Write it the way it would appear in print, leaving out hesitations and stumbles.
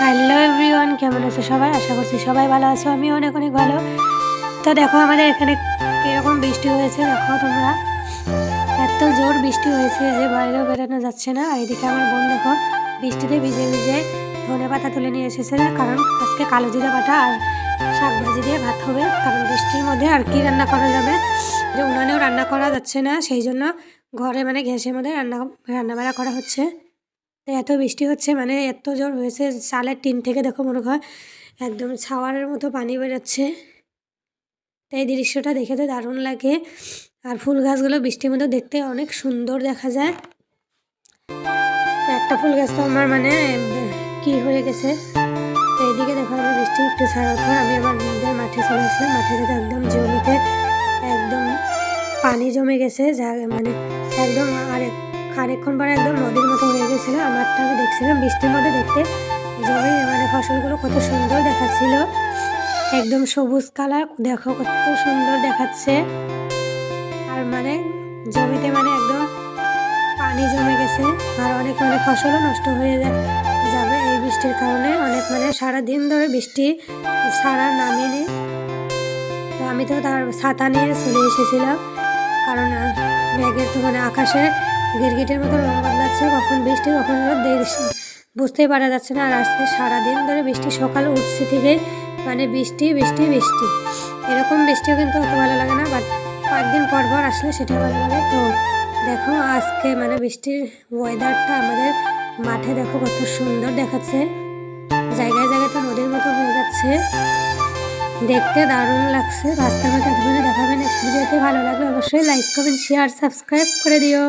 Hello everyone, কেমন আছে সবাই? আশা করছি সবাই ভালো আছো। আমি অনেক অনেক ভালো। তো দেখো আমাদের এখানে কীরকম বৃষ্টি হয়েছে। দেখো তোমরা, এত জোর বৃষ্টি হয়েছে যে বাইরেও বেরোনো যাচ্ছে না। আর এদিকে আমার বোন দেখো বৃষ্টিতে ভিজে ভিজে ধনে পাতা তুলে নিয়ে এসেছে, কারণ আজকে কালো জিরা বাটা আর শাক ভাজি দিয়ে ভাত হবে। কারণ বৃষ্টির মধ্যে আর কি রান্না করা যাবে, যে উনানেও রান্না করা যাচ্ছে না, সেই জন্য ঘরে মানে গ্যাসের মধ্যে রান্নাবাড়া করা হচ্ছে। এত বৃষ্টি হচ্ছে, মানে এত জোর হয়েছে, চালের টিন থেকে দেখো মনে হয় একদম ছাওয়ারের মতো পানি বেরোচ্ছে। তো এই দৃশ্যটা দেখে তো দারুণ লাগে। আর ফুল গাছগুলো বৃষ্টির মধ্যে দেখতে অনেক সুন্দর দেখা যায়। একটা ফুল গাছ তো আমার মানে কি হয়ে গেছে। তো এইদিকে দেখো আমি বৃষ্টি একটু ছাড়ার পর আমি আবার নিজের মাঠে চলে আসলাম। মাঠে থেকে একদম জমিতে একদম পানি জমে গেছে, যা মানে একদম খানিকক্ষণ পরে একদম নদীর মতো হয়ে গেছিলো। আমারটা আমি দেখছিলাম বৃষ্টির মধ্যে, দেখতে জমি মানে ফসলগুলো কত সুন্দর দেখাচ্ছিল, একদম সবুজ কালার, দেখো কত সুন্দর দেখাচ্ছে। আর মানে জমিতে মানে একদম পানি জমে গেছে, আর অনেক মানে ফসলও নষ্ট হয়ে যাবে এই বৃষ্টির কারণে। অনেক মানে সারাদিন ধরে বৃষ্টি ছাড়া নামেনি। তো আমি তো তার ছাতা নিয়ে চলে এসেছিলাম, কারণ মেঘের তো মানে আকাশে গিরগিটের মতো রং বদলাচ্ছে, কখন বৃষ্টি কখন রোদ বুঝতেই পারা যাচ্ছে না। আর আজকে সারাদিন ধরে বৃষ্টি, সকাল উঠছে থেকে মানে বৃষ্টি বৃষ্টি বৃষ্টি, এরকম বৃষ্টিও কিন্তু অত ভালো লাগে না, বাট কয়েকদিন পর পর আসলে সেটা ভালো লাগে। তো দেখো আজকে মানে বৃষ্টির ওয়েদারটা আমাদের মাঠে দেখো কত সুন্দর দেখাচ্ছে, জায়গায় জায়গায় তো নদীর মতো হয়ে যাচ্ছে, দেখতে দারুণ লাগছে। রাস্তাঘাট এতক্ষণে দেখাবে নেক্সট ভিডিওতে। ভালো লাগলে অবশ্যই লাইক কমেন্ট শেয়ার সাবস্ক্রাইব করে দিও।